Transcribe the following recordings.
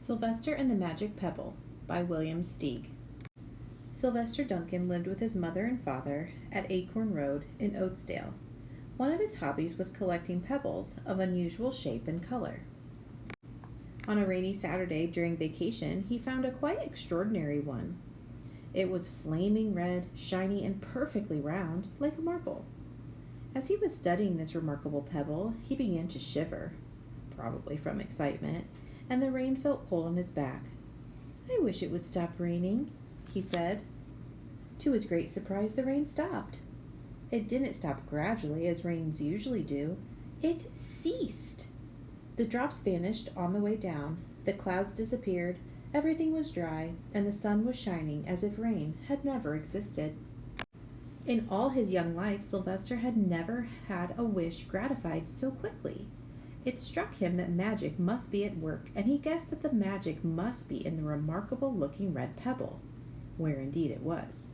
Sylvester and the Magic Pebble by William Steig. Sylvester Duncan lived with his mother and father at Acorn Road in Oatesdale. One of his hobbies was collecting pebbles of unusual shape and color. On a rainy Saturday during vacation, he found a quite extraordinary one. It was flaming red, shiny, and perfectly round, like a marble. As he was studying this remarkable pebble, he began to shiver, probably from excitement, and the rain felt cold on his back. "I wish it would stop raining," he said. To his great surprise, the rain stopped. It didn't stop gradually, as rains usually do. It ceased. The drops vanished on the way down, the clouds disappeared, everything was dry, and the sun was shining as if rain had never existed. In all his young life, Sylvester had never had a wish gratified so quickly. It struck him that magic must be at work, and he guessed that the magic must be in the remarkable-looking red pebble, where indeed it was.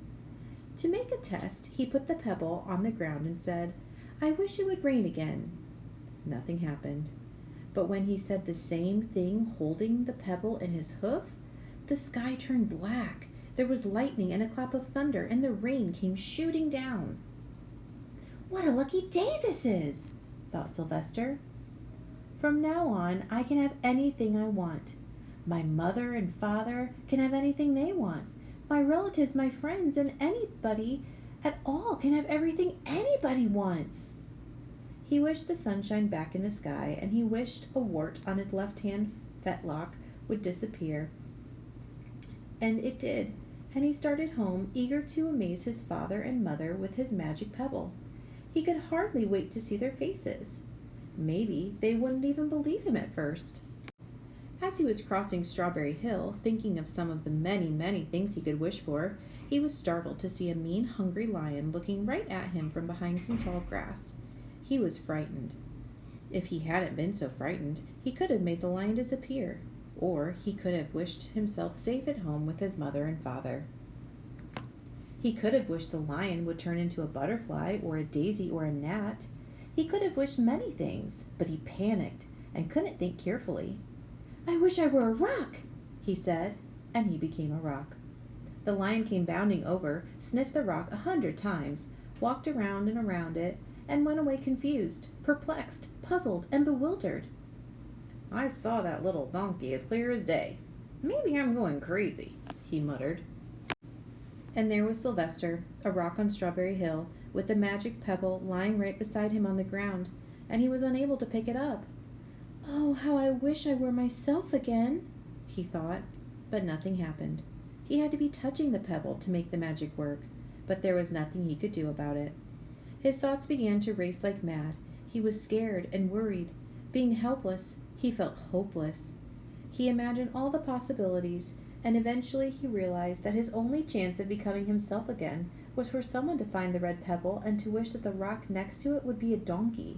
To make a test, he put the pebble on the ground and said, "I wish it would rain again." Nothing happened. But when he said the same thing holding the pebble in his hoof, the sky turned black. There was lightning and a clap of thunder, and the rain came shooting down. "What a lucky day this is," thought Sylvester. "From now on, I can have anything I want. My mother and father can have anything they want. My relatives, my friends, and anybody at all can have everything anybody wants." He wished the sunshine back in the sky, and he wished a wart on his left-hand fetlock would disappear. And it did, and he started home, eager to amaze his father and mother with his magic pebble. He could hardly wait to see their faces. Maybe they wouldn't even believe him at first. As he was crossing Strawberry Hill, thinking of some of the many, many things he could wish for, he was startled to see a mean, hungry lion looking right at him from behind some tall grass. He was frightened. If he hadn't been so frightened, he could have made the lion disappear, or he could have wished himself safe at home with his mother and father. He could have wished the lion would turn into a butterfly or a daisy or a gnat. He could have wished many things, but he panicked and couldn't think carefully. "I wish I were a rock," he said, and he became a rock. The lion came bounding over, sniffed the rock 100 times, walked around and around it, and went away confused, perplexed, puzzled, and bewildered. "I saw that little donkey as clear as day. Maybe I'm going crazy," he muttered. And there was Sylvester, a rock on Strawberry Hill, with the magic pebble lying right beside him on the ground, and he was unable to pick it up. "Oh, how I wish I were myself again," he thought, but nothing happened. He had to be touching the pebble to make the magic work, but there was nothing he could do about it. His thoughts began to race like mad. He was scared and worried. Being helpless, he felt hopeless. He imagined all the possibilities, and eventually he realized that his only chance of becoming himself again was for someone to find the red pebble and to wish that the rock next to it would be a donkey.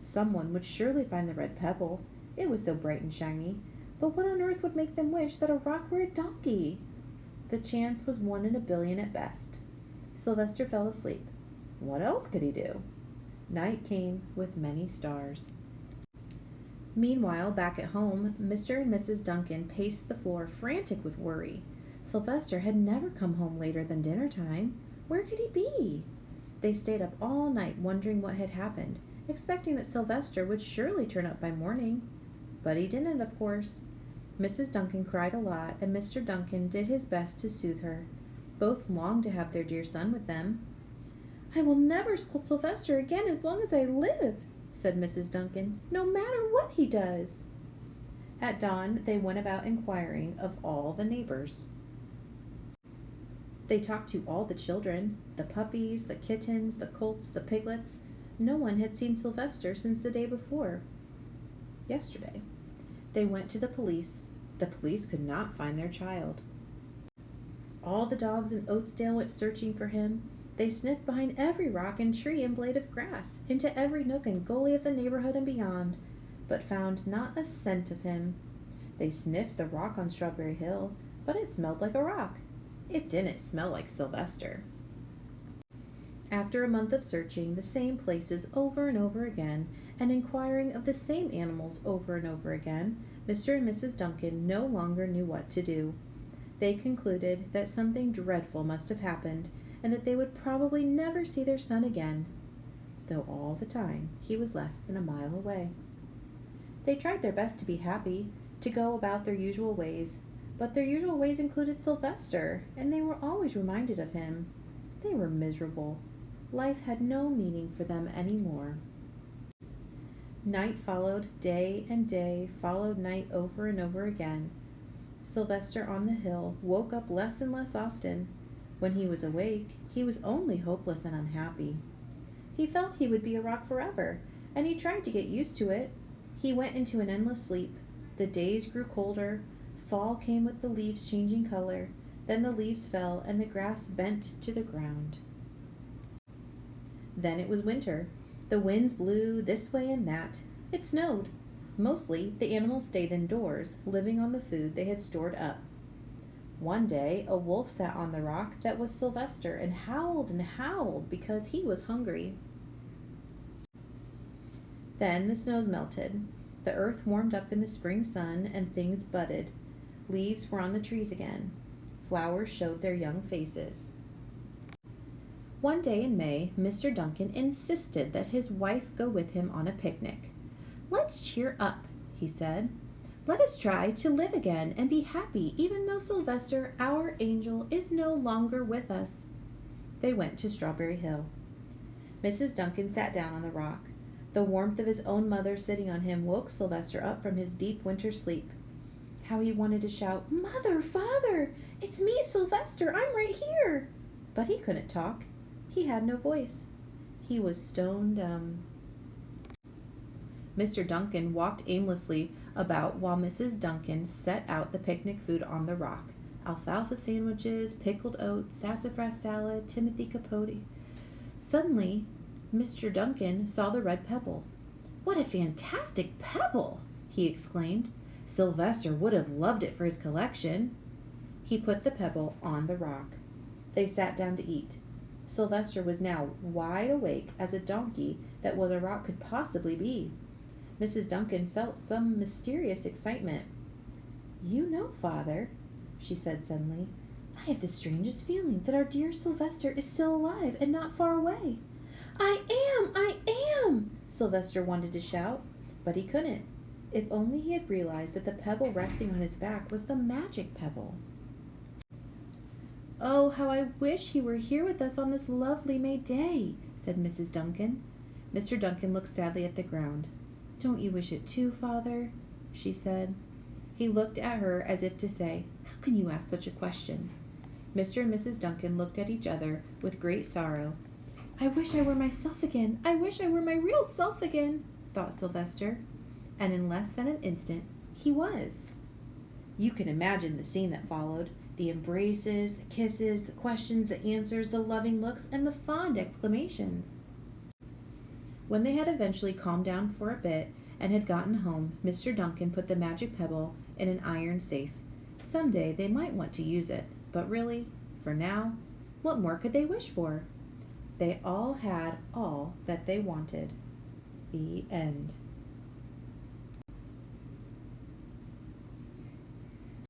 Someone would surely find the red pebble. It was so bright and shiny. But what on earth would make them wish that a rock were a donkey? The chance was 1 in a billion at best. Sylvester fell asleep. What else could he do? Night came with many stars. Meanwhile, back at home, Mr. and Mrs. Duncan paced the floor, frantic with worry. Sylvester had never come home later than dinner time. Where could he be? They stayed up all night wondering what had happened, expecting that Sylvester would surely turn up by morning. But he didn't, of course. Mrs. Duncan cried a lot, and Mr. Duncan did his best to soothe her. Both longed to have their dear son with them. "I will never scold Sylvester again as long as I live," said Mrs. Duncan, "no matter what he does." At dawn, they went about inquiring of all the neighbors. They talked to all the children, the puppies, the kittens, the colts, the piglets. No one had seen Sylvester since the day before. Yesterday. They went to the police. The police could not find their child. All the dogs in Oatesdale went searching for him. They sniffed behind every rock and tree and blade of grass, into every nook and gully of the neighborhood and beyond, but found not a scent of him. They sniffed the rock on Strawberry Hill, but it smelled like a rock. It didn't smell like Sylvester. After a month of searching the same places over and over again, and inquiring of the same animals over and over again, Mr. and Mrs. Duncan no longer knew what to do. They concluded that something dreadful must have happened, and that they would probably never see their son again, though all the time he was less than a mile away. They tried their best to be happy, to go about their usual ways, but their usual ways included Sylvester, and they were always reminded of him. They were miserable. Life had no meaning for them any more. Night followed day, and day followed night over and over again. Sylvester on the hill woke up less and less often. When he was awake, he was only hopeless and unhappy. He felt he would be a rock forever, and he tried to get used to it. He went into an endless sleep. The days grew colder. Fall came with the leaves changing color. Then the leaves fell, and the grass bent to the ground. Then it was winter. The winds blew this way and that. It snowed. Mostly, the animals stayed indoors, living on the food they had stored up. One day, a wolf sat on the rock that was Sylvester and howled because he was hungry. Then the snows melted. The earth warmed up in the spring sun, and things budded. Leaves were on the trees again. Flowers showed their young faces. One day in May, Mr. Duncan insisted that his wife go with him on a picnic. "Let's cheer up," he said. "Let us try to live again and be happy, even though Sylvester, our angel, is no longer with us." They went to Strawberry Hill. Mrs. Duncan sat down on the rock. The warmth of his own mother sitting on him woke Sylvester up from his deep winter sleep. How he wanted to shout, "Mother, Father, it's me, Sylvester, I'm right here!" But he couldn't talk. He had no voice. He was stone dumb. Mr. Duncan walked aimlessly about while Mrs. Duncan set out the picnic food on the rock. Alfalfa sandwiches, pickled oats, sassafras salad, Timothy capote. Suddenly, Mr. Duncan saw the red pebble. "What a fantastic pebble!" he exclaimed. "Sylvester would have loved it for his collection." He put the pebble on the rock. They sat down to eat. Sylvester was now wide awake as a donkey that was a rock could possibly be. Mrs. Duncan felt some mysterious excitement. "You know, Father," she said suddenly, "I have the strangest feeling that our dear Sylvester is still alive and not far away." I am!" Sylvester wanted to shout, but he couldn't. If only he had realized that the pebble resting on his back was the magic pebble. "Oh, how I wish he were here with us on this lovely May day," said Mrs. Duncan. Mr. Duncan looked sadly at the ground. "Don't you wish it too, Father?" she said. He looked at her as if to say, "How can you ask such a question?" Mr. and Mrs. Duncan looked at each other with great sorrow. "I wish I were myself again. I wish I were my real self again," thought Sylvester. And in less than an instant, he was. You can imagine the scene that followed. The embraces, the kisses, the questions, the answers, the loving looks, and the fond exclamations. When they had eventually calmed down for a bit and had gotten home, Mr. Duncan put the magic pebble in an iron safe. Someday they might want to use it, but really, for now, what more could they wish for? They all had all that they wanted. The end.